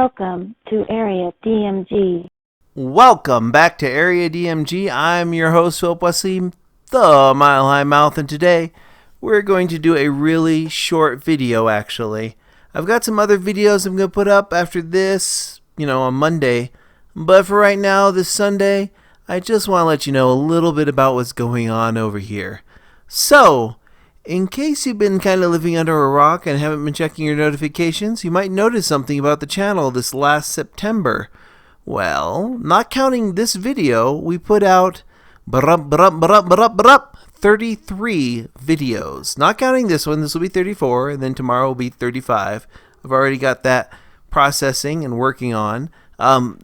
Welcome to Area DMG. Welcome back to Area DMG. I'm your host, Philip Wesley, the Mile High Mouth, and today we're going to do a really short video, actually. I've got some other videos I'm going to put up after this, on Monday, but for right now, this Sunday, I just want to let you know a little bit about what's going on over here. So, in case you've been kind of living under a rock and haven't been checking your notifications, you might notice something about the channel this last September. Well, not counting this video, we put out 33 videos. Not counting this one, this will be 34, and then tomorrow will be 35. I've already got that processing and working on.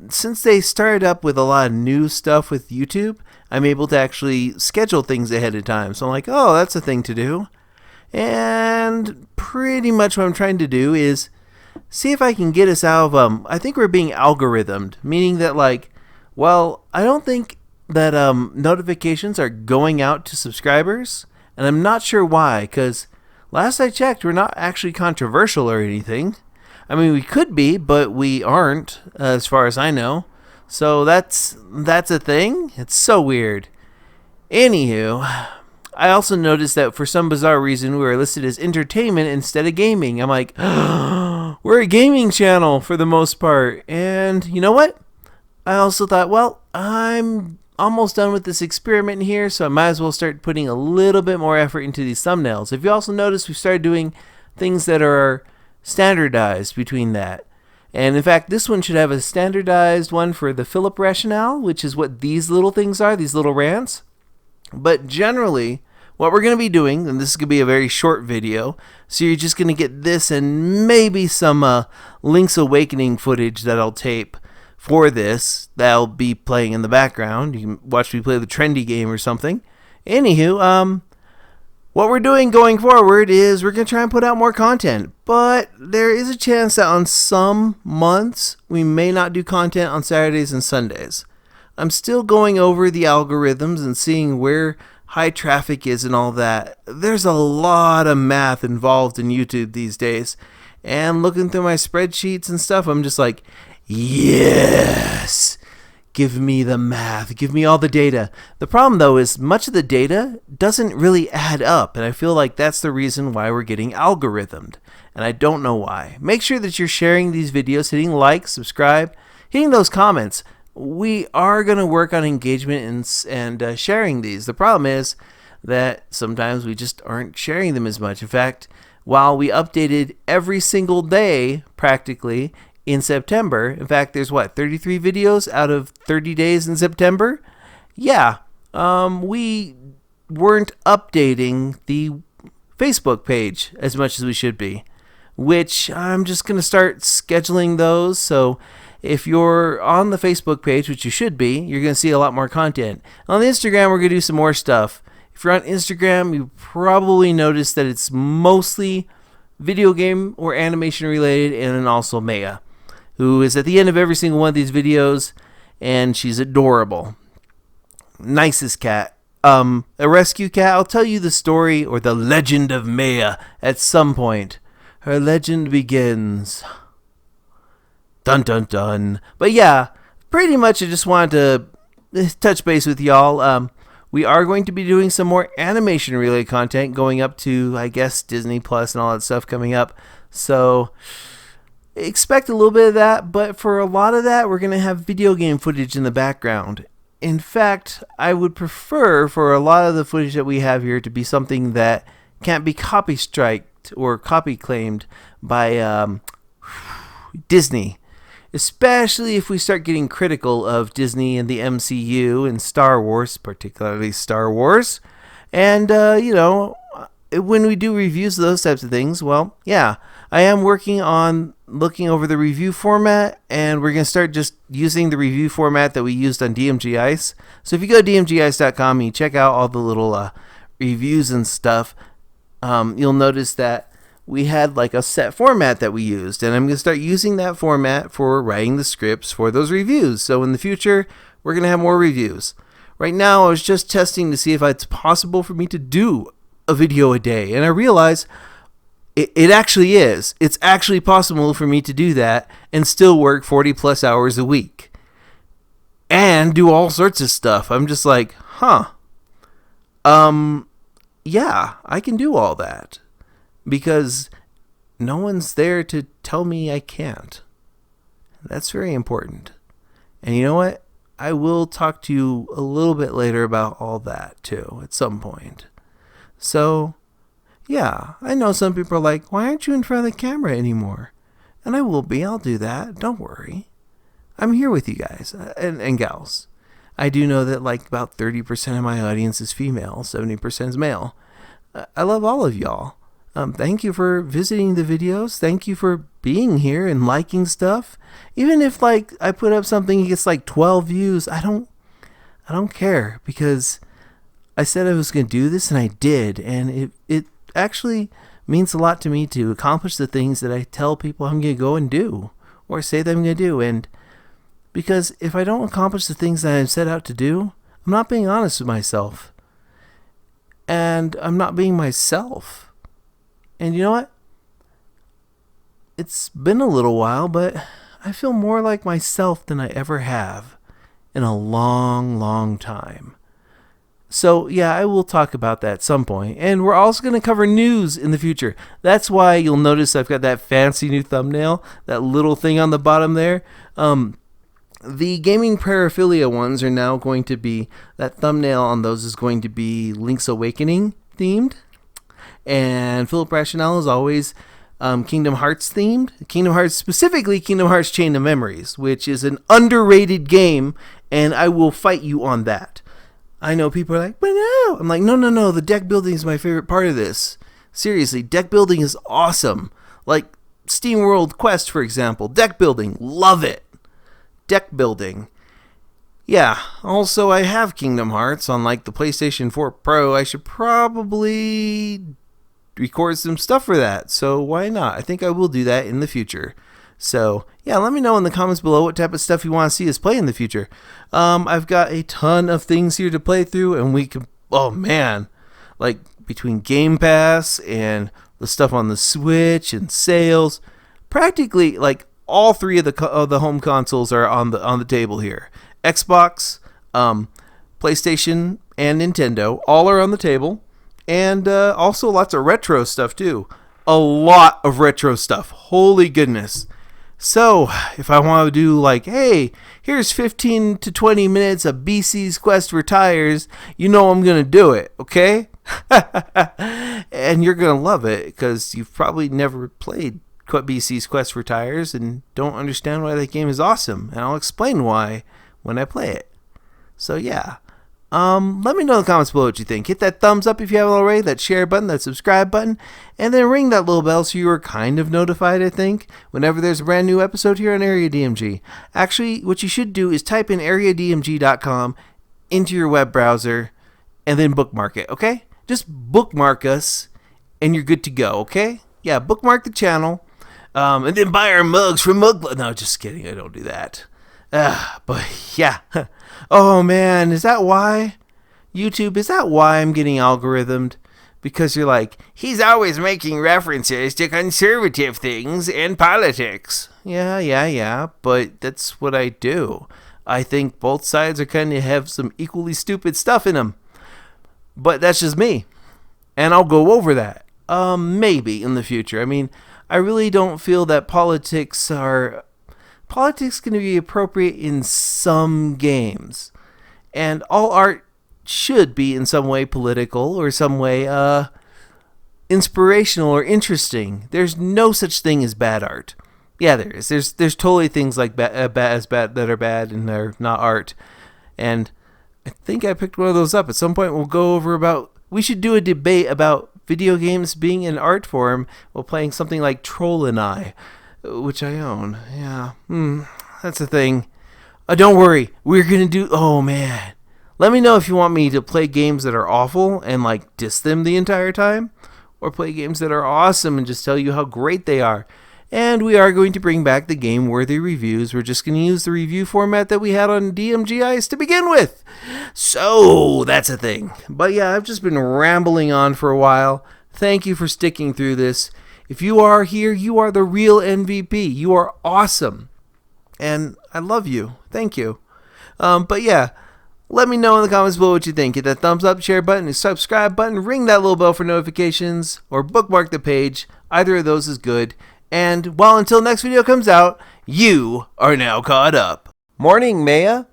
Since they started up with a lot of new stuff with YouTube, I'm able to actually schedule things ahead of time. So I'm like, oh, that's a thing to do. And pretty much what I'm trying to do is see if I can get us out of, I think we're being algorithmed, meaning that I don't think that notifications are going out to subscribers, and I'm not sure why, because last I checked, we're not actually controversial or anything. I mean, we could be, but we aren't, as far as I know. So that's a thing. It's so weird. Anywho, I also noticed that for some bizarre reason, we were listed as entertainment instead of gaming. I'm like, we're a gaming channel for the most part. And you know what? I also thought, well, I'm almost done with this experiment here, so I might as well start putting a little bit more effort into these thumbnails. If you also notice, we've started doing things that are standardized between that. And in fact, this one should have a standardized one for the Philip rationale, which is what these little things are, these little rants. But generally, what we're going to be doing, and this is going to be a very short video, so you're just going to get this and maybe some Link's Awakening footage that I'll tape for this. That'll be playing in the background. You can watch me play the trendy game or something. Anywho, what we're doing going forward is we're going to try and put out more content, but there is a chance that on some months we may not do content on Saturdays and Sundays. I'm still going over the algorithms and seeing where high traffic is and all that. There's a lot of math involved in YouTube these days, and looking through my spreadsheets and stuff, I'm just like, yes! Give me the math. Give me all the data. The problem, though, is much of the data doesn't really add up, and I feel like that's the reason why we're getting algorithmed, and I don't know why. Make sure that you're sharing these videos, hitting like, subscribe, hitting those comments. We are going to work on engagement and sharing these. The problem is that sometimes we just aren't sharing them as much. In fact, while we updated every single day, practically, in September. In fact, there's 33 videos out of 30 days in September? Yeah, we weren't updating the Facebook page as much as we should be, which I'm just going to start scheduling those. So if you're on the Facebook page, which you should be, you're going to see a lot more content. On the Instagram, we're going to do some more stuff. If you're on Instagram, you probably noticed that it's mostly video game or animation related, and then also Maya, who is at the end of every single one of these videos, and she's adorable. Nicest cat. A rescue cat. I'll tell you the story or the legend of Maya at some point. Her legend begins. Dun dun dun. But yeah, pretty much I just wanted to touch base with y'all. We are going to be doing some more animation related content going up to, I guess, Disney Plus and all that stuff coming up. So expect a little bit of that, but for a lot of that, we're going to have video game footage in the background. In fact, I would prefer for a lot of the footage that we have here to be something that can't be copy striked or copy claimed by Disney. Especially if we start getting critical of Disney and the MCU and Star Wars, particularly Star Wars. And, when we do reviews of those types of things, well, yeah, I am working on looking over the review format, and we're going to start just using the review format that we used on DMG Ice. So if you go to dmgice.com and you check out all the little reviews and stuff, you'll notice that we had a set format that we used, and I'm going to start using that format for writing the scripts for those reviews. So in the future, we're going to have more reviews. Right now, I was just testing to see if it's possible for me to do a video a day, and I realized It actually is. It's actually possible for me to do that and still work 40 plus hours a week and do all sorts of stuff. I'm just like, yeah, I can do all that because no one's there to tell me I can't. That's very important. And you know what? I will talk to you a little bit later about all that too at some point. So, yeah, I know some people are like, why aren't you in front of the camera anymore? And I will be. I'll do that. Don't worry. I'm here with you guys and gals. I do know that like about 30% of my audience is female, 70% is male. I love all of y'all. Thank you for visiting the videos. Thank you for being here and liking stuff. Even if like I put up something, it gets like 12 views, I don't care because I said I was going to do this and I did. And it actually means a lot to me to accomplish the things that I tell people I'm going to go and do or say that I'm going to do. And because if I don't accomplish the things that I've set out to do, I'm not being honest with myself. And I'm not being myself. And you know what? It's been a little while, but I feel more like myself than I ever have in a long, long time. So, yeah, I will talk about that at some point. And we're also going to cover news in the future. That's why you'll notice I've got that fancy new thumbnail, that little thing on the bottom there. The gaming paraphilia ones are now going to be, that thumbnail on those is going to be Link's Awakening themed. And Philip Rationale is always Kingdom Hearts themed. Kingdom Hearts, specifically Kingdom Hearts Chain of Memories, which is an underrated game, and I will fight you on that. I know people are like, but no. I'm like, no. The deck building is my favorite part of this. Seriously, deck building is awesome. Like SteamWorld Quest, for example. Deck building, love it. Deck building. Yeah, also I have Kingdom Hearts on like the PlayStation 4 Pro. I should probably record some stuff for that. So why not? I think I will do that in the future. So yeah, let me know in the comments below what type of stuff you want to see us play in the future. I've got a ton of things here to play through, and we can, oh man, like between Game Pass and the stuff on the Switch and sales, practically like all three of the home consoles are on the table here. Xbox, PlayStation, and Nintendo all are on the table. And also lots of retro stuff too. A lot of retro stuff. Holy goodness. So, if I want to do like, hey, here's 15 to 20 minutes of BC's Quest Retires, you know I'm going to do it, okay? And you're going to love it because you've probably never played BC's Quest Retires and don't understand why that game is awesome. And I'll explain why when I play it. So, yeah. Let me know in the comments below what you think. Hit that thumbs up if you haven't already, that share button, that subscribe button, and then ring that little bell so you are kind of notified, I think, whenever there's a brand new episode here on Area DMG. Actually, what you should do is type in areadmg.com into your web browser and then bookmark it, okay? Just bookmark us and you're good to go, okay? Yeah, bookmark the channel, and then buy our mugs from Mug. No, just kidding. I don't do that. But yeah. Oh man, is that why? YouTube, is that why I'm getting algorithmed? Because you're like, he's always making references to conservative things and politics. Yeah, but that's what I do. I think both sides are kind of have some equally stupid stuff in them. But that's just me. And I'll go over that. Maybe in the future. I mean, I really don't feel that politics can be appropriate in some games. And all art should be in some way political or some way inspirational or interesting. There's no such thing as bad art. Yeah, there is. There's totally things like bad that are bad and they're not art. And I think I picked one of those up. At some point we'll go over we should do a debate about video games being an art form while playing something like Troll and I, which I own. Yeah, that's the thing. Don't worry, we're gonna do. Oh man, let me know if you want me to play games that are awful and like diss them the entire time, or play games that are awesome and just tell you how great they are. And we are going to bring back the game-worthy reviews. We're just going to use the review format that we had on DMG Ice to begin with. So, that's a thing. But yeah, I've just been rambling on for a while. Thank you for sticking through this. If you are here, you are the real MVP. You are awesome. And I love you. Thank you. But yeah, let me know in the comments below what you think. Hit that thumbs up, share button, and subscribe button. Ring that little bell for notifications, or bookmark the page. Either of those is good. And until next video comes out, you are now caught up. Morning, Maya.